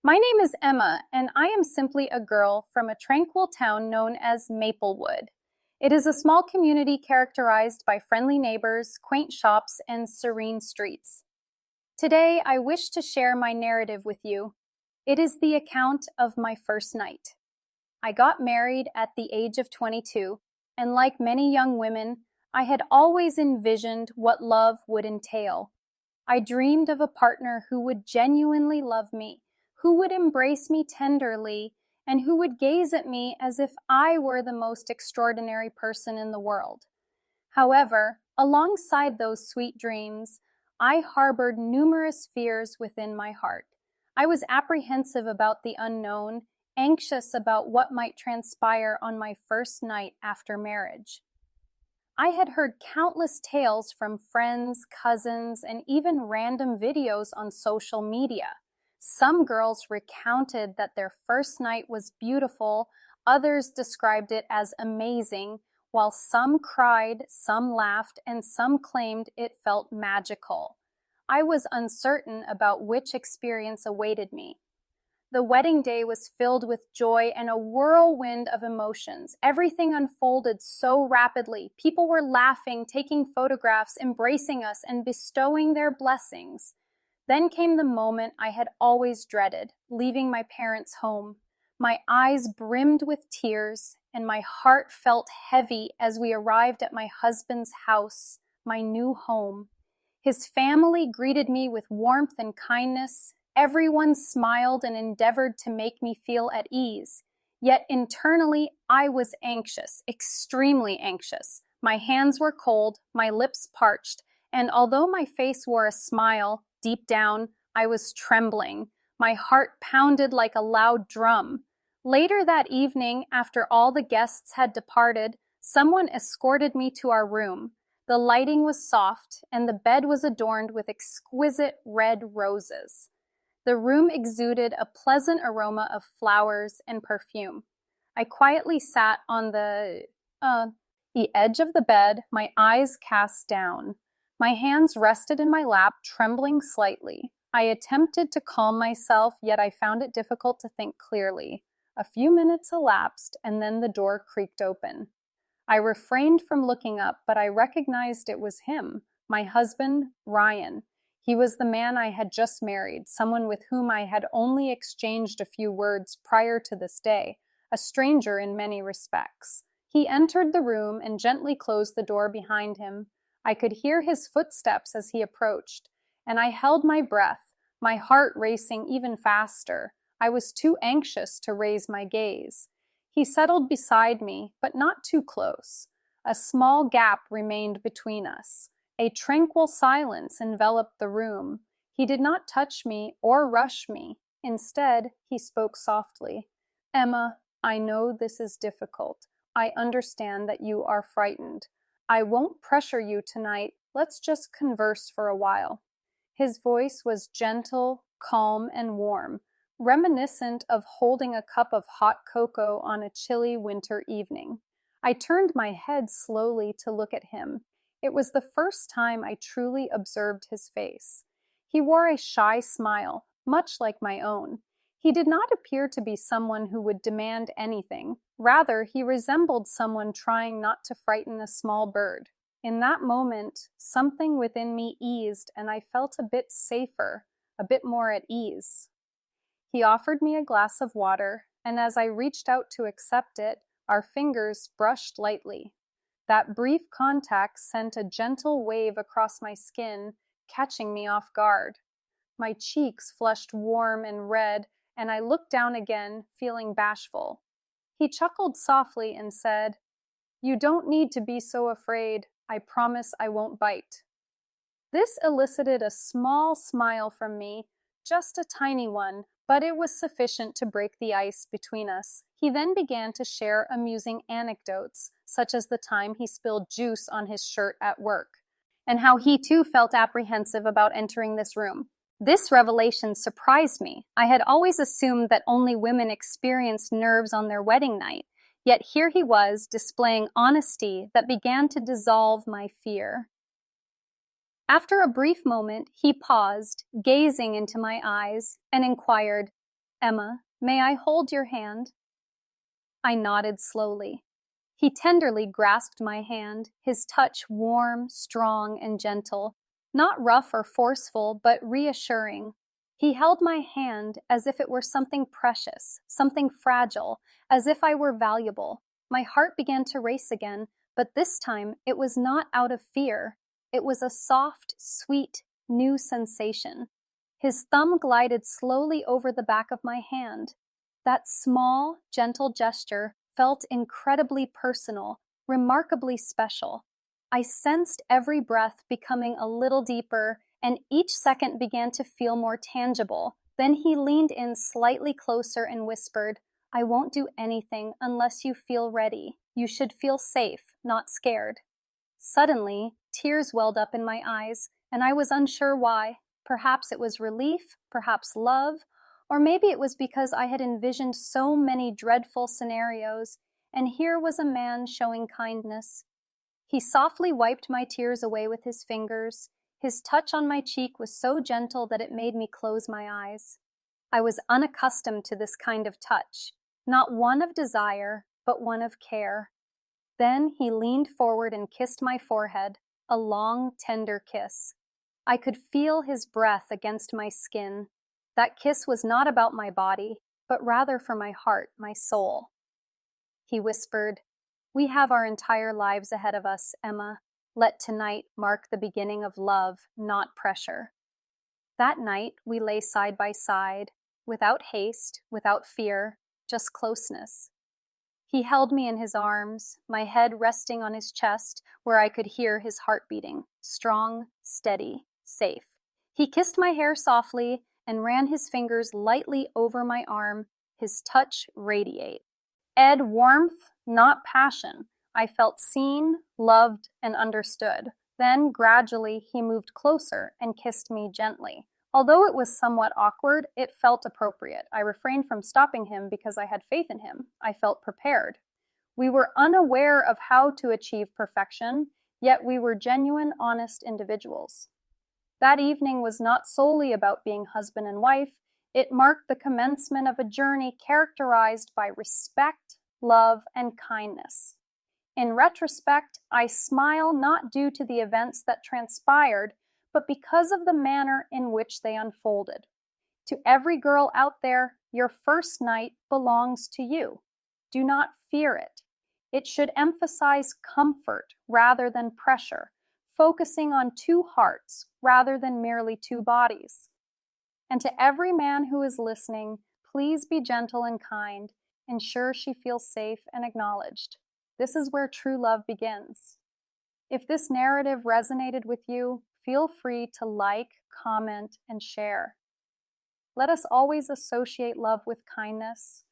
My name is Emma, and I am simply a girl from a tranquil town known as Maplewood. It is a small community characterized by friendly neighbors, quaint shops, and serene streets. Today, I wish to share my narrative with you. It is the account of my first night. I got married at the age of 22, and like many young women, I had always envisioned what love would entail. I dreamed of a partner who would genuinely love me, who would embrace me tenderly, and who would gaze at me as if I were the most extraordinary person in the world. However, alongside those sweet dreams, I harbored numerous fears within my heart. I was apprehensive about the unknown, anxious about what might transpire on my first night after marriage. I had heard countless tales from friends, cousins, and even random videos on social media. Some girls recounted that their first night was beautiful, others described it as amazing, while some cried, some laughed, and some claimed it felt magical. I was uncertain about which experience awaited me. The wedding day was filled with joy and a whirlwind of emotions. Everything unfolded so rapidly. People were laughing, taking photographs, embracing us, and bestowing their blessings. Then came the moment I had always dreaded, leaving my parents' home. My eyes brimmed with tears, and my heart felt heavy as we arrived at my husband's house, my new home. His family greeted me with warmth and kindness. Everyone smiled and endeavored to make me feel at ease. Yet internally, I was anxious, extremely anxious. My hands were cold, my lips parched, and although my face wore a smile, deep down, I was trembling. My heart pounded like a loud drum. Later that evening, after all the guests had departed, someone escorted me to our room. The lighting was soft, and the bed was adorned with exquisite red roses. The room exuded a pleasant aroma of flowers and perfume. I quietly sat on the edge of the bed, my eyes cast down. My hands rested in my lap, trembling slightly. I attempted to calm myself, yet I found it difficult to think clearly. A few minutes elapsed, and then the door creaked open. I refrained from looking up, but I recognized it was him, my husband, Ryan. He was the man I had just married, someone with whom I had only exchanged a few words prior to this day, a stranger in many respects. He entered the room and gently closed the door behind him. I could hear his footsteps as he approached, and I held my breath, my heart racing even faster. I was too anxious to raise my gaze. He settled beside me, but not too close. A small gap remained between us. A tranquil silence enveloped the room. He did not touch me or rush me. Instead, he spoke softly. Emma, I know this is difficult. I understand that you are frightened. I won't pressure you tonight. Let's just converse for a while. His voice was gentle, calm, and warm, reminiscent of holding a cup of hot cocoa on a chilly winter evening. I turned my head slowly to look at him. It was the first time I truly observed his face. He wore a shy smile, much like my own. He did not appear to be someone who would demand anything. Rather, he resembled someone trying not to frighten a small bird. In that moment, something within me eased and I felt a bit safer, a bit more at ease. He offered me a glass of water, and as I reached out to accept it, our fingers brushed lightly. That brief contact sent a gentle wave across my skin, catching me off guard. My cheeks flushed warm and red, and I looked down again, feeling bashful. He chuckled softly and said, You don't need to be so afraid. I promise I won't bite. This elicited a small smile from me, just a tiny one, but it was sufficient to break the ice between us. He then began to share amusing anecdotes, such as the time he spilled juice on his shirt at work, and how he too felt apprehensive about entering this room. This revelation surprised me. I had always assumed that only women experienced nerves on their wedding night, yet here he was displaying honesty that began to dissolve my fear. After a brief moment, he paused, gazing into my eyes, and inquired, Emma, may I hold your hand? I nodded slowly. He tenderly grasped my hand, his touch warm, strong, and gentle, not rough or forceful, but reassuring. He held my hand as if it were something precious, something fragile, as if I were valuable. My heart began to race again, but this time it was not out of fear. It was a soft, sweet, new sensation. His thumb glided slowly over the back of my hand. That small, gentle gesture felt incredibly personal, remarkably special. I sensed every breath becoming a little deeper, and each second began to feel more tangible. Then he leaned in slightly closer and whispered, I won't do anything unless you feel ready. You should feel safe, not scared. Suddenly, tears welled up in my eyes, and I was unsure why. Perhaps it was relief, perhaps love, or maybe it was because I had envisioned so many dreadful scenarios, and here was a man showing kindness. He softly wiped my tears away with his fingers. His touch on my cheek was so gentle that it made me close my eyes. I was unaccustomed to this kind of touch, not one of desire, but one of care. Then he leaned forward and kissed my forehead, a long, tender kiss. I could feel his breath against my skin. That kiss was not about my body, but rather for my heart, my soul. He whispered, We have our entire lives ahead of us, Emma. Let tonight mark the beginning of love, not pressure. That night, we lay side by side, without haste, without fear, just closeness. He held me in his arms, my head resting on his chest where I could hear his heart beating, strong, steady, safe. He kissed my hair softly and ran his fingers lightly over my arm, his touch radiate. Warmth, not passion. I felt seen, loved, and understood. Then, gradually, he moved closer and kissed me gently. Although it was somewhat awkward, it felt appropriate. I refrained from stopping him because I had faith in him. I felt prepared. We were unaware of how to achieve perfection, yet we were genuine, honest individuals. That evening was not solely about being husband and wife. It marked the commencement of a journey characterized by respect, love, and kindness. In retrospect, I smile not due to the events that transpired, but because of the manner in which they unfolded. To every girl out there, your first night belongs to you. Do not fear it. It should emphasize comfort rather than pressure, focusing on two hearts rather than merely two bodies. And to every man who is listening, please be gentle and kind. Ensure she feels safe and acknowledged. This is where true love begins. If this narrative resonated with you, feel free to like, comment, and share. Let us always associate love with kindness,